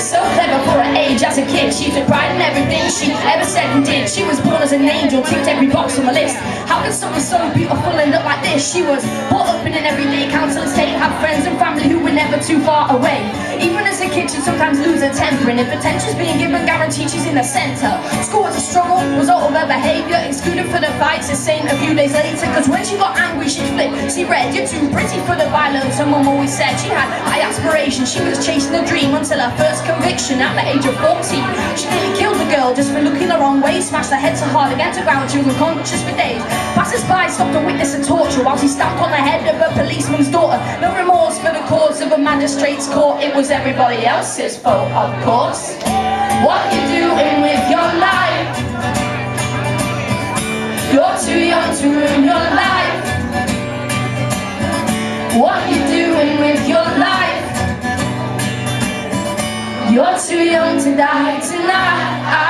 was so clever for her age as a kid. She took pride in everything she ever said and did. She was born as an angel, ticked every box on the list. How could someone so beautiful end up like this? She was brought up in an everyday council estate, had friends and family who were never too far away. Even as a kid, she'd sometimes lose her temper, and if attention's being given, guaranteed she's in the centre. School was a struggle, result of her behaviour, excluded for the fights, a saint a few days later. Cause when she got angry, she'd flip. See red, you're too pretty for the violence. Her mum always said she had high aspirations. She was chasing a dream until her first conviction at the age of 14. She nearly killed the girl just for looking the wrong way. Smashed her head so hard against the ground, she was unconscious for days. Passers-by stopped to witness her torture while she stamped on the head of a policeman's daughter. No remorse for the cause of a magistrate's court. It was everybody else's fault, of course. What you doing with your life? You're too young to ruin your life. What you doing with your life? You're too young to die tonight.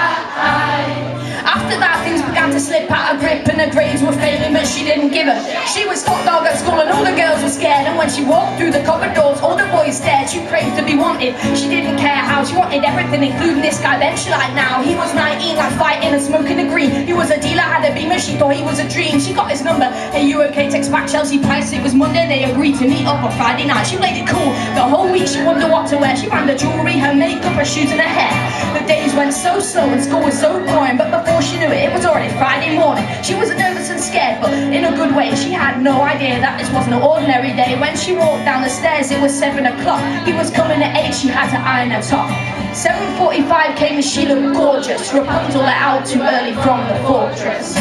After that, things began to slip out of grip and her grades were failing, but she didn't give up. She was top dog at school and all the girls were scared, and when she walked through the corridors, all the boys stared. She craved to be wanted. She didn't care how, she wanted everything, including this guy Ben she liked now. He was 19, like fighting and smoking a green. He was a dealer, had a beamer, she thought he was a dream. She got his number, hey you okay, text back Chelsea Price. It was Monday, they agreed to meet up on Friday night. She played it cool, the whole week she wondered what to wear. She found her jewellery, her makeup, her shoes and her hair. The days went so slow and school was so boring, but before she knew it, it was already Friday morning. She was nervous and scared, but in a good way. She had no idea that this wasn't an ordinary day. When she walked down the stairs, it was 7 o'clock. He was coming at 8, she had to iron her top. 7:45 came and she looked gorgeous. Rapunzel let out too early from the fortress.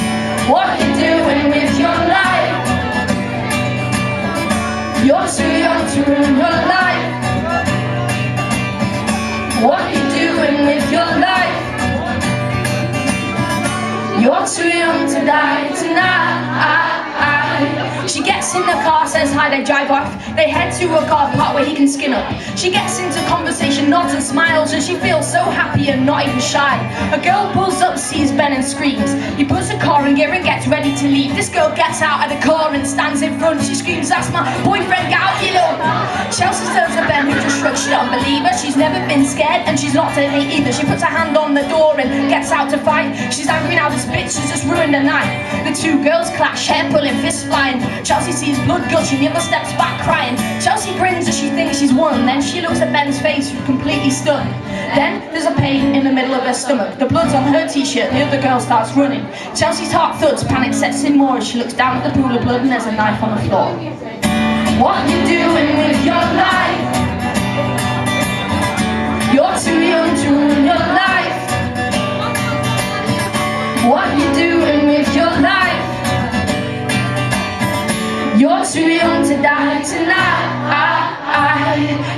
What you doing with your life? You're too young to ruin your life. What you doing with your life? You're too young to die tonight. She gets in the car, says hi, they drive off. They head to a car park where he can skin up. She gets into conversation, nods and smiles, and she feels so happy and not even shy. A girl pulls up, sees Ben and screams. He puts the car in gear and gets ready to leave. This girl gets out of the car and stands in front. She screams, that's my boyfriend, get out, you little. Chelsea turns to Ben, who just shrugs. She don't believe her, she's never been scared, and she's not to hate either. She puts her hand on the door and gets out to fight. She's angry now, this bitch has just ruined the night. The two girls clash, hair pulling, fists flying. Chelsea sees blood gushing, the other steps back crying. Chelsea grins as she thinks she's won. Then she looks at Ben's face, completely stunned. Then there's a pain in the middle of her stomach. The blood's on her t-shirt, the other girl starts running. Chelsea's heart thuds, panic sets in more as she looks down at the pool of blood and there's a knife on the floor. What you doing with your life? You're too young to ruin your life. What you doing with your life? You're too young to die tonight.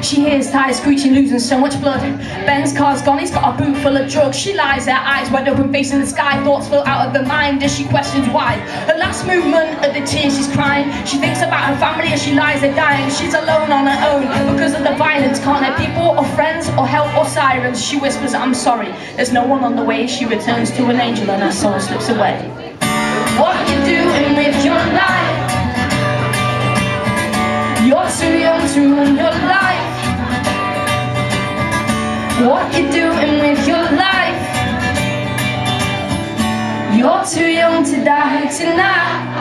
She hears tires screeching, losing so much blood. Ben's car's gone, he's got a boot full of drugs. She lies there, eyes wide open, facing the sky. Thoughts flow out of her mind as she questions why. Her last movement of the tears, she's crying. She thinks about her family as she lies there dying. She's alone on her own because of the violence. Can't have people or friends or help or sirens. She whispers, I'm sorry, there's no one on the way. She returns to an angel and her soul slips away. What you doing with your life? You're too young to ruin your life. What you doing with your life? You're too young to die tonight.